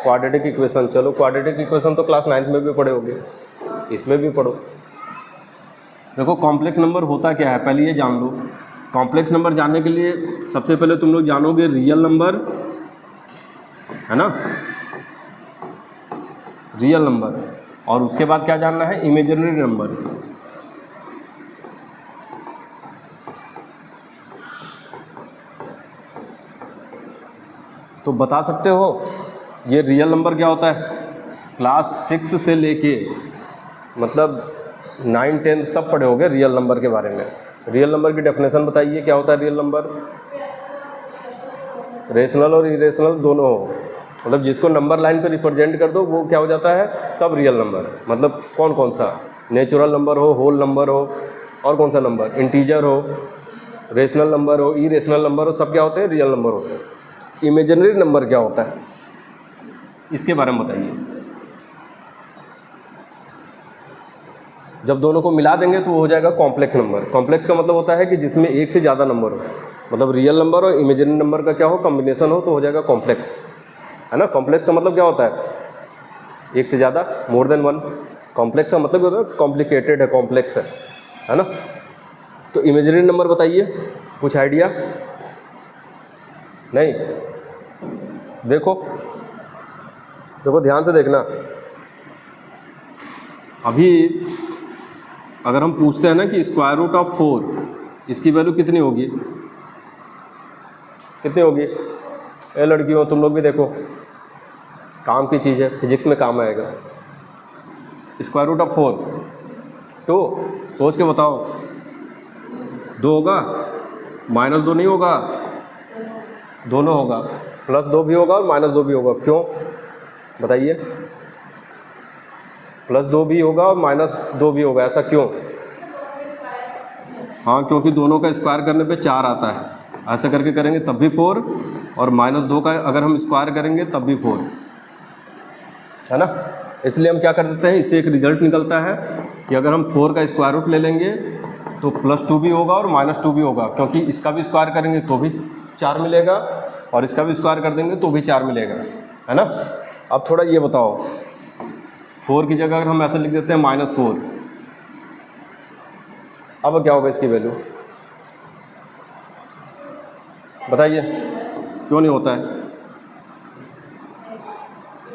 Quadratic equation. चलो quadratic equation तो class 9th में भी पढ़े होगे, इसमें भी पढ़ो। देखो कॉम्प्लेक्स नंबर होता क्या है, पहले ये जान लो। कॉम्प्लेक्स नंबर जानने के लिए सबसे पहले तुम लोग जानोगे रियल नंबर, है ना, रियल नंबर, और उसके बाद क्या जानना है, इमेजिनरी नंबर। तो बता सकते हो ये रियल नंबर क्या होता है? क्लास 6 से लेके मतलब 9, 10 सब पढ़े होगे रियल नंबर के बारे में। रियल नंबर की डेफिनेशन बताइए, क्या होता है रियल नंबर? रेशनल और इरेशनल दोनों हो, मतलब जिसको नंबर लाइन पे रिप्रेजेंट कर दो वो क्या हो जाता है, सब रियल नंबर। मतलब कौन कौन सा? नेचुरल नंबर हो, होल नंबर हो, और कौन सा नंबर, इंटीजर हो, रेशनल नंबर हो, इरेशनल नंबर हो, सब क्या होते हैं, रियल नंबर होते हैं। इमेजिनरी नंबर क्या होता है, इसके बारे में बताइए। जब दोनों को मिला देंगे तो वो हो जाएगा कॉम्प्लेक्स नंबर। कॉम्प्लेक्स का मतलब होता है कि जिसमें एक से ज़्यादा नंबर हो, मतलब रियल नंबर और इमेजिनरी नंबर का क्या हो, कॉम्बिनेशन हो, तो हो जाएगा कॉम्प्लेक्स, है ना। कॉम्प्लेक्स का मतलब क्या होता है, एक से ज़्यादा, मोर देन वन। कॉम्प्लेक्स का मतलब होता है कॉम्प्लिकेटेड है, कॉम्प्लेक्स है ना। तो इमेजिनरी नंबर बताइए, कुछ आइडिया? नहीं? देखो देखो ध्यान से देखना। अभी अगर हम पूछते हैं ना कि स्क्वायर रूट ऑफ 4 इसकी वैल्यू कितनी होगी, कितनी होगी? ए लड़कियों तुम लोग भी देखो, काम की चीज़ है, फिजिक्स में काम आएगा। स्क्वायर रूट ऑफ 4 2, सोच के बताओ। 2 होगा, -2 नहीं होगा, दोनों होगा, +2 भी होगा और -2 भी होगा। क्यों बताइए? +2 भी होगा और -2 भी होगा, ऐसा क्यों? हाँ, क्योंकि दोनों का स्क्वायर करने पे 4 आता है। ऐसा करके करेंगे तब भी 4, और -2 का अगर हम स्क्वायर करेंगे तब भी 4, है ना। इसलिए हम क्या कर देते हैं, इससे एक रिजल्ट निकलता है कि अगर हम 4 का स्क्वायर रूट ले लेंगे तो +2 भी होगा और -2 भी होगा, क्योंकि इसका भी स्क्वायर करेंगे तो भी 4 मिलेगा और इसका भी स्क्वायर कर देंगे तो भी 4 मिलेगा, है ना। अब थोड़ा ये बताओ, 4 की जगह अगर हम ऐसे लिख देते हैं -4, अब क्या होगा इसकी वैल्यू? बताइए, क्यों नहीं होता है?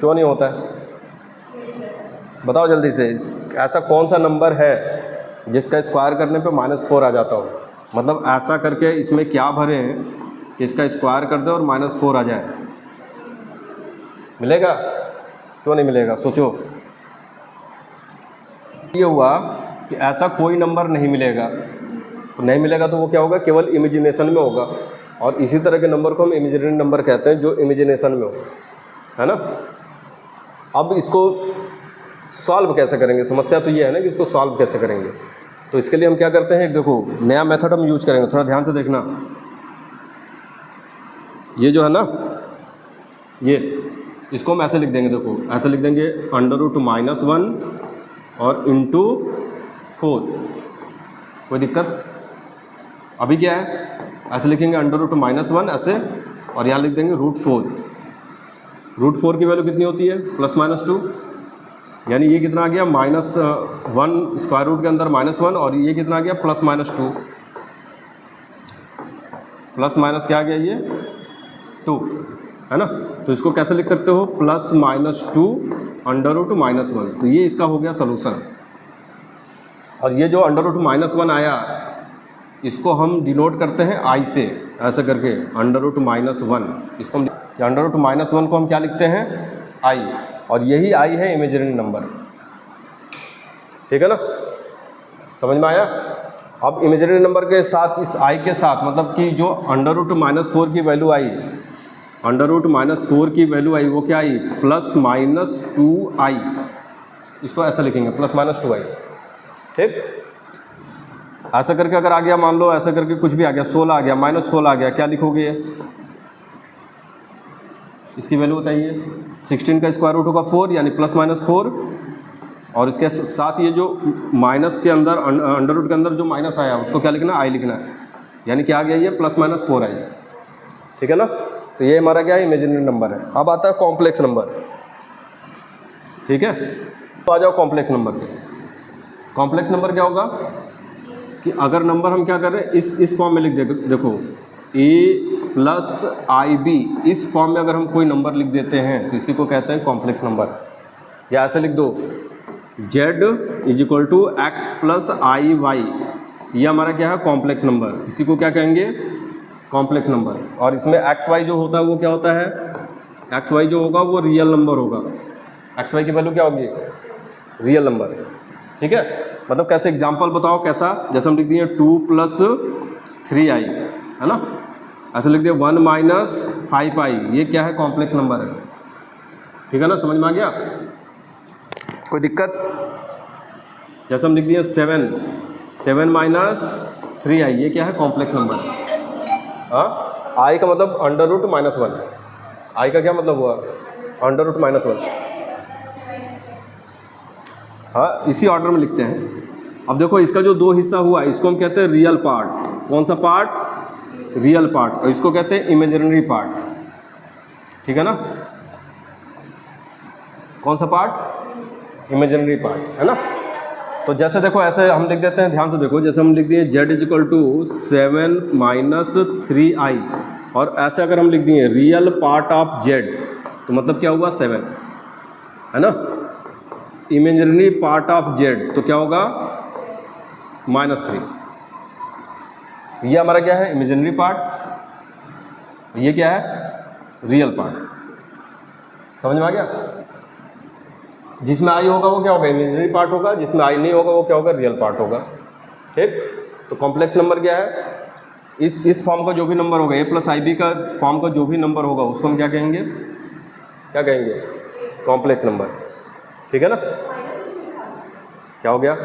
क्यों नहीं होता है? बताओ जल्दी से। ऐसा कौन सा नंबर है जिसका स्क्वायर करने पे -4 आ जाता हो? मतलब ऐसा करके इसमें क्या भरे हैं कि इसका स्क्वायर कर दे और -4 आ जाए? मिलेगा? क्यों नहीं मिलेगा, सोचो। ये हुआ कि ऐसा कोई नंबर नहीं मिलेगा, तो नहीं मिलेगा तो वो क्या होगा, केवल इमेजिनेशन में होगा। और इसी तरह के नंबर को हम इमेजिनरी नंबर कहते हैं, जो इमेजिनेशन में हो, है ना। अब इसको सॉल्व कैसे करेंगे, समस्या तो ये है ना कि इसको सॉल्व कैसे करेंगे। तो इसके लिए हम क्या करते हैं, देखो नया मेथड हम यूज करेंगे, थोड़ा ध्यान से देखना। ये जो है ना, ये इसको हम ऐसे लिख देंगे, देखो ऐसे लिख देंगे, √-1 और इंटू 4। कोई दिक्कत? अभी क्या है, ऐसे लिखेंगे √-1 ऐसे, और यहाँ लिख देंगे √4। √4 की वैल्यू कितनी होती है, +-2, यानी ये कितना आ गया, -1 स्क्वायर रूट के अंदर -1, और ये कितना आ गया, +-2, प्लस माइनस क्या आ गया, ये 2, है ना। तो इसको कैसे लिख सकते हो, +-2 √-1। तो ये इसका हो गया सलूशन। और ये जो √-1 आया, इसको हम डिनोट करते हैं i से, ऐसा करके √-1। इसको हम √-1 को हम क्या लिखते हैं, i, और यही i है इमेजिनरी नंबर। ठीक है ना, समझ में आया? अब इमेजिनरी नंबर के साथ, इस i के साथ, मतलब कि जो √-4 की वैल्यू आई, √-4 की वैल्यू आई, वो क्या आई, +-2i। इसको ऐसा लिखेंगे, +-2i। ठीक, ऐसा करके अगर आ गया, मान लो ऐसा करके कुछ भी आ गया, 16 आ गया, -16 आ गया, क्या लिखोगे? इसकी वैल्यू बताइए। 16 का स्क्वायर रूट होगा 4, यानी +-4, और इसके साथ ये जो माइनस के अंदर, अंडर रूट के अंदर जो माइनस आया उसको क्या लिखना, i लिखना है, यानी क्या आ गया, ये +-4 आई। ठीक है ना। तो ये हमारा क्या है, इमेजिनरी नंबर है। अब आता है कॉम्प्लेक्स नंबर। ठीक है। तो आ जाओ कॉम्प्लेक्स नंबर पे। कॉम्प्लेक्स नंबर क्या होगा कि अगर नंबर हम क्या कर रहे हैं इस फॉर्म में लिख दे, देखो a प्लस आई बी, इस फॉर्म में अगर हम कोई नंबर लिख देते हैं तो इसी को कहते हैं कॉम्प्लेक्स नंबर। या ऐसे लिख दो z is equal to x plus i y, ये हमारा क्या है कॉम्प्लेक्स नंबर, इसी को क्या कहेंगे कॉम्प्लेक्स नंबर। और इसमें एक्स वाई जो होता है वो क्या होता है, एक्स वाई जो होगा वो रियल नंबर होगा, एक्स वाई की वैल्यू क्या होगी रियल नंबर, ठीक है। मतलब कैसे एग्जांपल बताओ कैसा, जैसे हम लिख दिए 2 प्लस 3i है ना, ऐसे लिख दिए 1 माइनस 5i, ये क्या है कॉम्प्लेक्स नंबर है, ठीक है ना, समझ में आ गया, कोई दिक्कत। जैसे हम लिख दिए 7 माइनस 3i, ये क्या है कॉम्प्लेक्स नंबर। हाँ, आई का मतलब अंडर रूट माइनस 1, आई का क्या मतलब हुआ अंडर रूट माइनस 1। हाँ, इसी ऑर्डर में लिखते हैं। अब देखो इसका जो दो हिस्सा हुआ इसको हम कहते हैं रियल पार्ट, कौन सा पार्ट रियल पार्ट, और इसको कहते हैं इमेजिनरी पार्ट, ठीक है ना, कौन सा पार्ट इमेजिनरी पार्ट है ना। तो जैसे देखो ऐसे हम लिख देते हैं, ध्यान से देखो, जैसे हम लिख दिए z is equal to 7 minus 3i, और ऐसे अगर हम लिख दिए रियल पार्ट ऑफ z तो मतलब क्या हुआ 7 है ना, इमेजिनरी पार्ट ऑफ z तो क्या होगा -3। ये हमारा क्या है इमेजिनरी पार्ट, ये क्या है रियल पार्ट, समझ में आ गया। जिसमें आई होगा वो क्या होगा इमेजिनरी पार्ट होगा, जिसमें आई नहीं होगा वो क्या होगा रियल पार्ट होगा, ठीक। तो कॉम्प्लेक्स नंबर क्या है, इस फॉर्म का जो भी नंबर होगा a प्लस आई बी का फॉर्म का जो भी नंबर होगा उसको हम क्या कहेंगे, क्या कहेंगे कॉम्प्लेक्स नंबर, ठीक है ना। क्या हो गया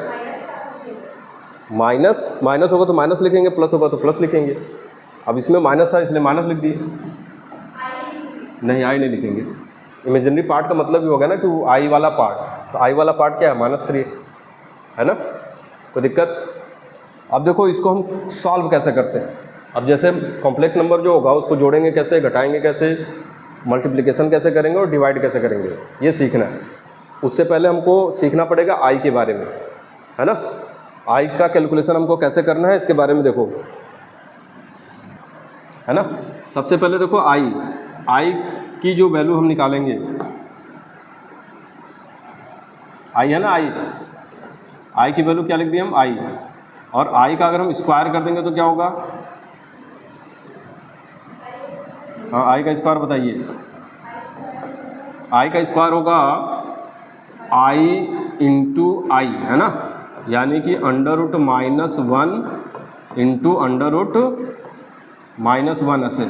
माइनस, माइनस होगा तो माइनस लिखेंगे, प्लस होगा तो प्लस लिखेंगे। अब इसमें माइनस था इसलिए माइनस लिख दिए, नहीं आई नहीं लिखेंगे। इमेजिनरी पार्ट का मतलब भी होगा ना कि वो आई वाला पार्ट, तो आई वाला पार्ट क्या है -3 है ना, कोई दिक्कत। अब देखो इसको हम सॉल्व कैसे करते हैं। अब जैसे कॉम्प्लेक्स नंबर जो होगा उसको जोड़ेंगे कैसे, घटाएंगे कैसे, मल्टीप्लिकेशन कैसे करेंगे और डिवाइड कैसे करेंगे, ये सीखना है। उससे पहले हमको सीखना पड़ेगा आई के बारे में, है ना, आई का कैलकुलेशन हमको कैसे करना है इसके बारे में देखो, है ना। सबसे पहले देखो आई की जो वैल्यू हम निकालेंगे, आई है ना, आई की वैल्यू क्या लिख दी हम आई, और आई का अगर हम स्क्वायर कर देंगे तो क्या होगा, हाँ आई का स्क्वायर बताइए, आई का स्क्वायर होगा आई इंटू आई है ना, यानी कि under root -1 into under root -1 ऐसे,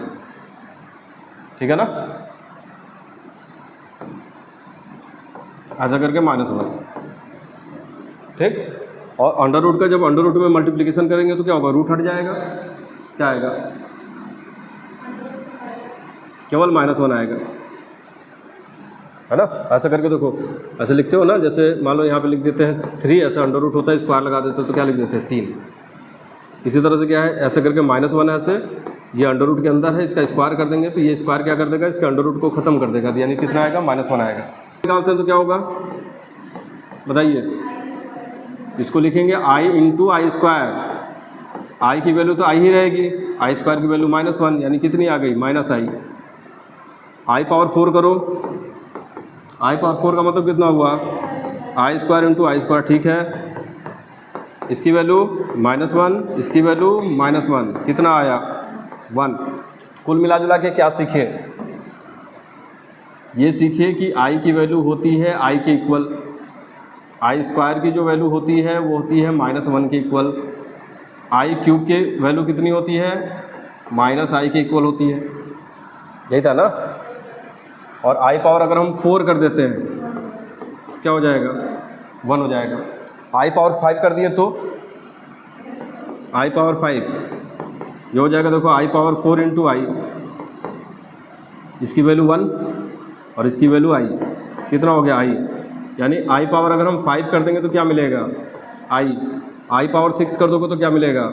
ठीक है ना, ऐसा करके -1, ठीक। और अंडर रूट का जब अंडर रूट में मल्टीप्लिकेशन करेंगे तो क्या होगा रूट हट जाएगा, क्या आएगा केवल -1 आएगा, है ना। ऐसा करके देखो, ऐसे लिखते हो ना, जैसे मान लो यहाँ पे लिख देते हैं 3, ऐसा अंडर रूट होता है स्क्वायर लगा देते हैं तो क्या लिख देते हैं 3। इसी तरह से क्या है ऐसे करके -1 ऐसे, ये अंडर रूट के अंदर है, इसका स्क्वायर कर देंगे तो ये स्क्वायर क्या कर देगा इसके अंडर रूट को ख़त्म कर देगा, यानी कितना आएगा -1 आएगा। निकालते हैं तो क्या होगा बताइए, इसको लिखेंगे आई इंटू आई स्क्वायर, आई की वैल्यू तो आई ही रहेगी, आई स्क्वायर की वैल्यू -1 यानी कितनी आ गई -i, आई पावर 4 करो, आई पावर 4 का मतलब कितना हुआ आई स्क्वायर इंटू आई स्क्वायर, ठीक है। इसकी वैल्यू -1, इसकी वैल्यू -1, कितना आया 1। कुल मिला जुला के क्या सीखे, ये सीखे कि आई की वैल्यू होती है आई के इक्वल, आई स्क्वायर की जो वैल्यू होती है वो होती है -1 के इक्वल, आई क्यूब की वैल्यू कितनी होती है -i के इक्वल होती है, यही था ना। और आई पावर अगर हम 4 कर देते हैं क्या हो जाएगा 1 हो जाएगा। आई पावर 5 कर दिए तो आई पावर 5 ये हो जाएगा, देखो आई पावर 4 इंटू आई, इसकी वैल्यू 1 और इसकी वैल्यू आई, कितना हो गया आई, यानी आई पावर अगर हम 5 कर देंगे तो क्या मिलेगा आई पावर 6 कर दोगे तो क्या मिलेगा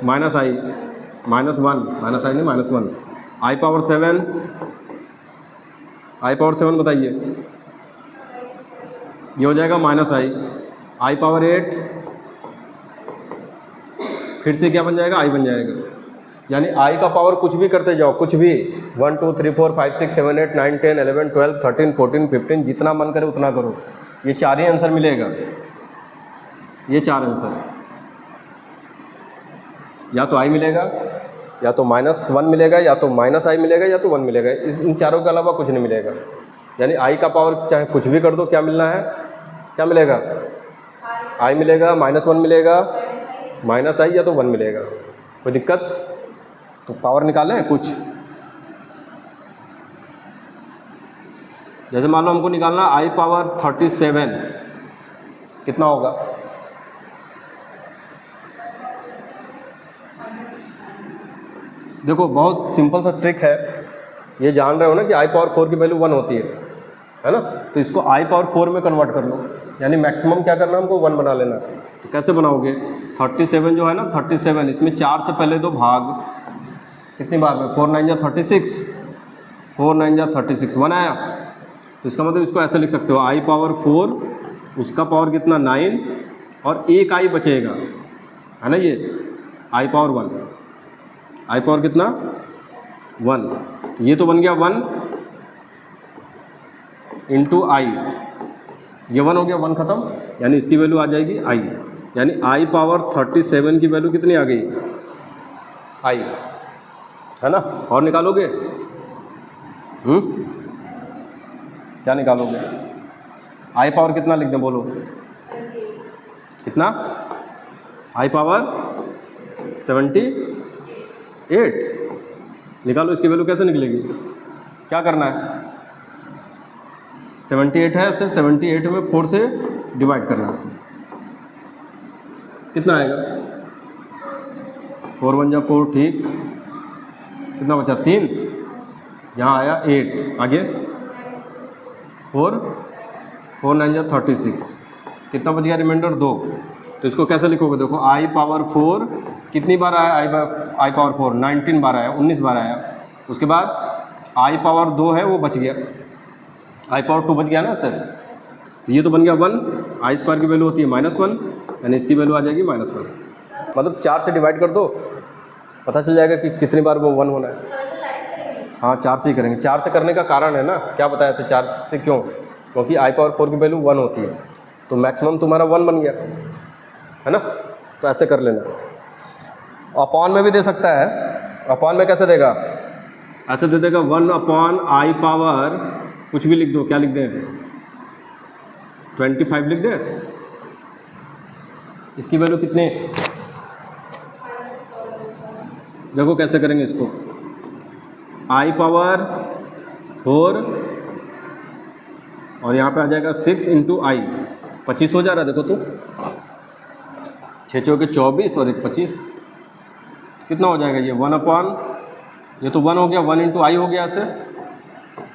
-i, -1 नहीं -1, आई पावर 7 बताइए ये हो जाएगा माइनस आई पावर 8, फिर से क्या बन जाएगा, आई बन जाएगा। यानी आई का पावर कुछ भी करते जाओ, कुछ भी 1 2 3 4 5 6 7 8 9 10 11 12 13 14 15 जितना मन करे उतना करो, ये 4 ही आंसर मिलेगा। ये 4 आंसर, या तो आई मिलेगा, या तो -1 मिलेगा, या तो -i मिलेगा, या तो 1 मिलेगा। इन चारों के अलावा कुछ नहीं मिलेगा। यानी आई का पावर चाहे कुछ भी कर दो, क्या मिलना है, क्या मिलेगा, आई मिलेगा, -1 मिलेगा, -i या तो 1 मिलेगा। कोई दिक्कत? तो पावर निकालें कुछ। जैसे मान लो हमको निकालना आई पावर 37, कितना होगा? देखो बहुत सिंपल सा ट्रिक है, ये जान रहे हो ना कि आई पावर 4 की वैल्यू 1 होती है ना। तो इसको आई पावर 4 में कन्वर्ट कर लो, यानी मैक्सिमम क्या करना, हमको 1 बना लेना। तो कैसे बनाओगे, 37 जो है ना, 37 इसमें 4 से पहले दो भाग, कितनी बार में, 4 9 जा 36, 4 9 जा 36, 1 आया। तो इसका मतलब इसको ऐसे लिख सकते हो, आई पावर 4, उसका पावर कितना 9, और एक आई बचेगा, है ना, ये आई पावर 1, आई पावर कितना 1, ये तो बन गया 1 इंटू आई, ये 1 हो गया, 1 खत्म, यानी इसकी वैल्यू आ जाएगी आई। यानी आई पावर 37 की वैल्यू कितनी आ गई, आई, है ना। और निकालोगे, क्या निकालोगे, आई पावर कितना लिख दें, बोलो कितना, आई पावर 78 निकालो। इसकी वैल्यू कैसे निकलेगी, क्या करना है, 78 है, इसे 78 में 4 से डिवाइड करना है, कितना आएगा, 4 1 जा 4, ठीक, कितना बचा 3, यहाँ आया 8, आगे 4 9 जा 36, कितना बच गया रिमाइंडर 2। तो इसको कैसे लिखोगे, देखो आई पावर 4 कितनी बार आया, आई पावर 4 19 बार आया, 19 बार आया। उसके बाद आई पावर 2 है वो बच गया, आई पावर 2 बच गया ना सर, ये तो बन गया 1, आई स्क्वायर की वैल्यू होती है -1, यानी इसकी वैल्यू आ जाएगी -1। मतलब 4 से डिवाइड कर दो, पता चल जाएगा कि कितनी बार वो 1 होना है। हाँ 4 से ही करेंगे, 4 से करने का कारण है ना, क्या बताया था 4 से क्यों, क्योंकि आई पावर 4 की वैल्यू 1 होती है, तो मैक्सिमम तुम्हारा 1 बन गया, है ना। तो ऐसे कर लेना। अपॉन में भी दे सकता है, अपॉन में कैसे देगा, ऐसे दे देगा 1 अपॉन आई पावर, कुछ भी लिख दो, क्या लिख दें, 25 लिख दें। इसकी वैल्यू कितनी, देखो कैसे करेंगे इसको, आई पावर 4 और यहाँ पे आ जाएगा 6 इंटू आई, 25 हो जा रहा है, देखो तो 6 चौके 24 और 1 25, कितना हो जाएगा ये 1 अपॉन, ये तो 1 हो गया, 1 इंटू आई हो गया, ऐसे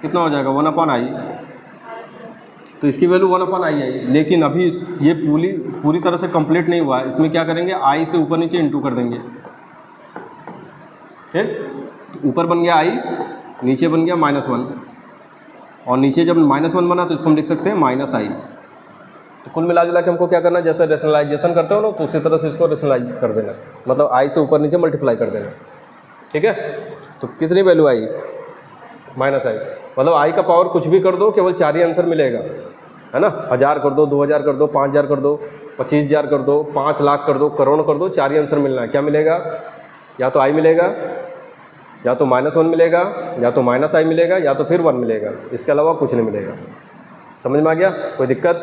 कितना हो जाएगा 1 अपॉन आई। तो इसकी वैल्यू 1 अपॉन आई आई, लेकिन अभी ये पूरी तरह से कंप्लीट नहीं हुआ है, इसमें क्या करेंगे, आई से ऊपर नीचे इंटू कर देंगे, ठीक, ऊपर बन गया आई, नीचे बन गया -1, और नीचे जब -1 बना तो इसको हम लिख सकते हैं -i। तो कुल मिला जुला के हमको क्या करना है, जैसे रेशनलाइजेशन करते हो ना, तो उसी तरह से इसको रेशनलाइज कर देना, मतलब आई से ऊपर नीचे मल्टीप्लाई कर देना, ठीक है। तो कितनी वैल्यू आई, -i, मतलब आई का पावर कुछ भी कर दो, केवल 4 ही आंसर मिलेगा, है ना। 1000 कर दो, 2000 कर दो, 5000 कर दो, 25000 कर दो, 5 लाख कर दो, करोड़ कर दो, 4 ही आंसर मिलना है। क्या मिलेगा, या तो आई मिलेगा, या तो -1 मिलेगा, या तो -i मिलेगा, या तो फिर 1 मिलेगा, इसके अलावा कुछ नहीं मिलेगा। समझ में आ गया, कोई दिक्कत?